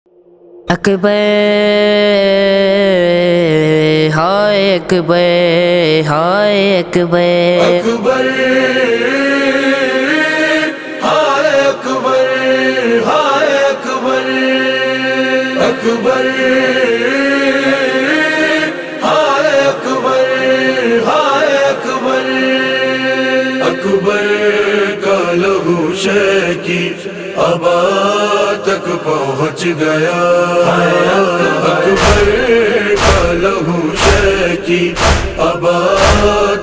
اکبر ہائے اکبر ہائے اکبر اکبر ہائے اکبر ہائے اکبر اکبر ہائے اکبر ہائے اکبر اکبر کا لہو شے کی ابا تک پہنچ گیا اکبر کا لہو شے کی ابا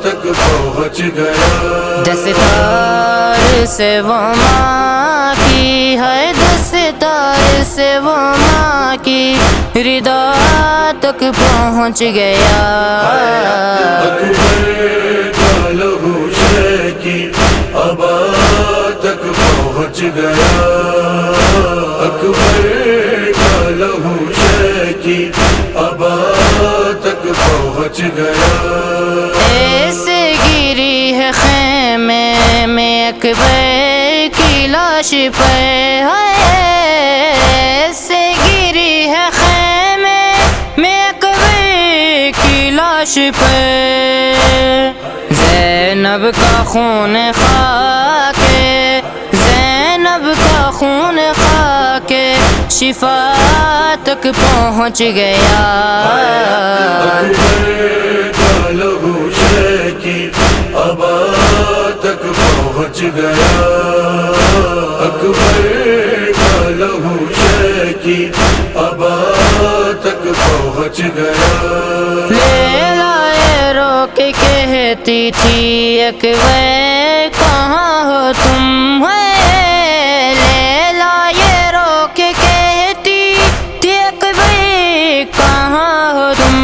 تک پہنچ گیا دستار سے وہ ماں کی ہے دستار سے وہ ماں کی ردا تک پہنچ گیا اکبر کا لہو شے کی ابا تک پہنچ گیا اکبر کا لہو شے کی ابا تک پہنچ گیا ایسے گری ہے خیمے میں اکبر کی لاش پر ایسے گری ہے خیمے میں اکبر کی لاش پر زینب کا خون خاک زینب کا خون خاک شفا تک پہنچ گیا اکبر کا لہو شے کی ابا تک پہنچ گیا اکبر کا لہو شے کی ابا تک پہنچ گیا لیلا یہ رو کے کہتی تھی اکبر کہاں ہو تم لیلا یہ رو کے کہتی تھی اکبر کہاں ہو تم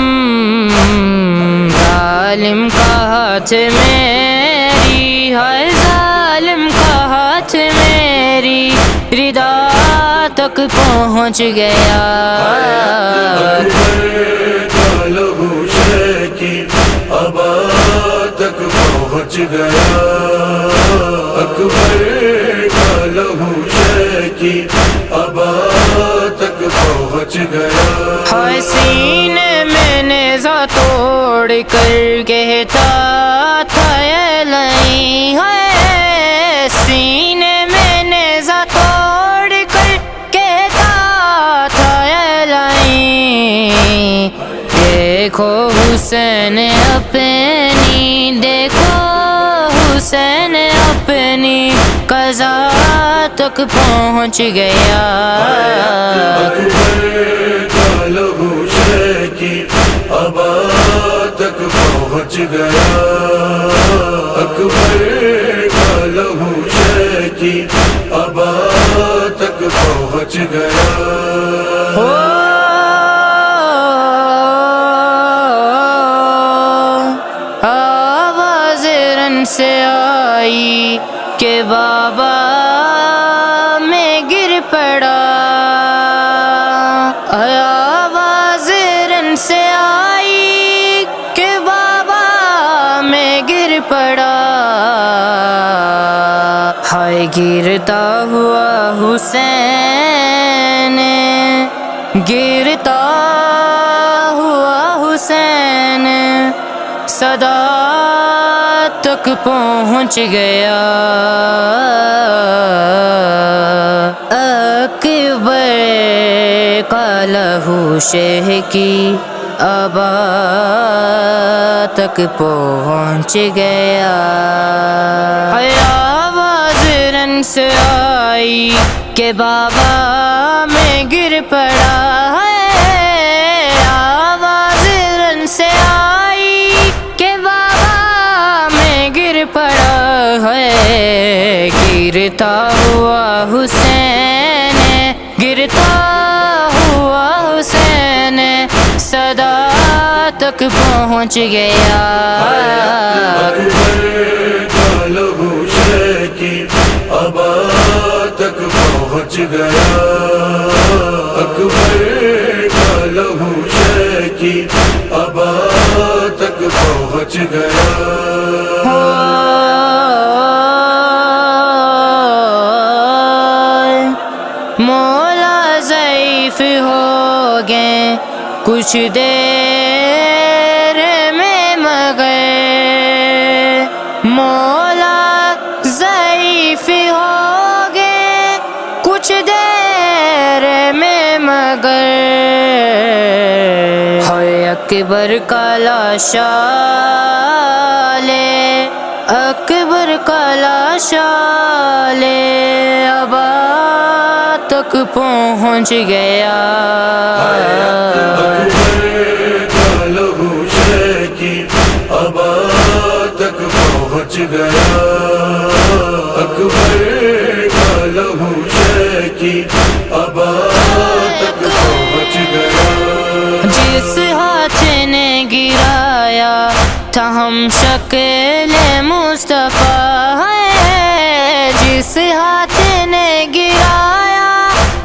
ظالم کا ہاتھ میری ہے ظالم کا ہاتھ میری ردا تک پہنچ گیا اکبر کا لہو شے کی ابا تک پہنچ گیا اکبر کا لہو شے کی ابا تک پہنچ گیا ہائے سینے میں نیزہ توڑ کر کہتا تھا اے لئی ہے سینے میں نیزہ توڑ کر کہتا تھا اے لئی دیکھو حسین اپنی دیکھو حسین اپنی قضا تک پہنچ گیا اکبر کا لہو شے کی ابا تک پہنچ گیا اکبر کا لہو شے کی ابا تک پہنچ گیا آواز رن سے آئی کہ بابا میں گر پڑا آواز رن سے آئی کہ بابا میں گر پڑا ہائے گرتا ہوا حسین گرتا ہوا حسین صدا تک پہنچ گیا اکبر کا لہو شے کی ابا تک پہنچ گیا آواز رن سے آئی کہ بابا میں گر پڑا آواز رن سے آئی کہ بابا میں گر پڑا ہے گرتا ہوا حسین گرتا ہوا حسین صدا تک پہنچ گیا اکبر کا لہو شے کی ابا تک پہنچ گیا اکبر کا لہو شے کی ابا تک پہنچ گیا مولا ضعیف ہو گئے کچھ دیر میں مگر مولا ضعیف ہو گئے کچھ دیر میں مگر ہے اکبر کا لاشا لے اکبر کا لاشا لے ابا تک پہنچ گیا اکبر کا لہو شے کی ابا تک پہنچ گیا اکبر کا لہو شے کی ابا تک پہنچ گیا جس ہاتھ نے گرایا تھا ہم شکل مصطفیٰ ہے جس ہاتھ نے گرایا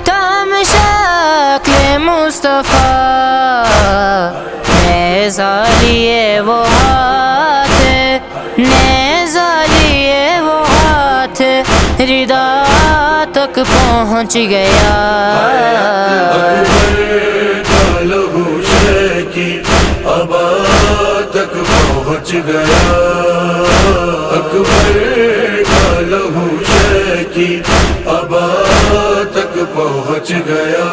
تھا ہم شکل مصطفیٰ نیزہ لیے وہ ہاتھ نیزہ لیے وہ ہاتھ ردا تک پہنچ گیا اکبر کا لہو شے کی ابا تک پہنچ گیا اکبر کا لہو شے کی ابا تک پہنچ گیا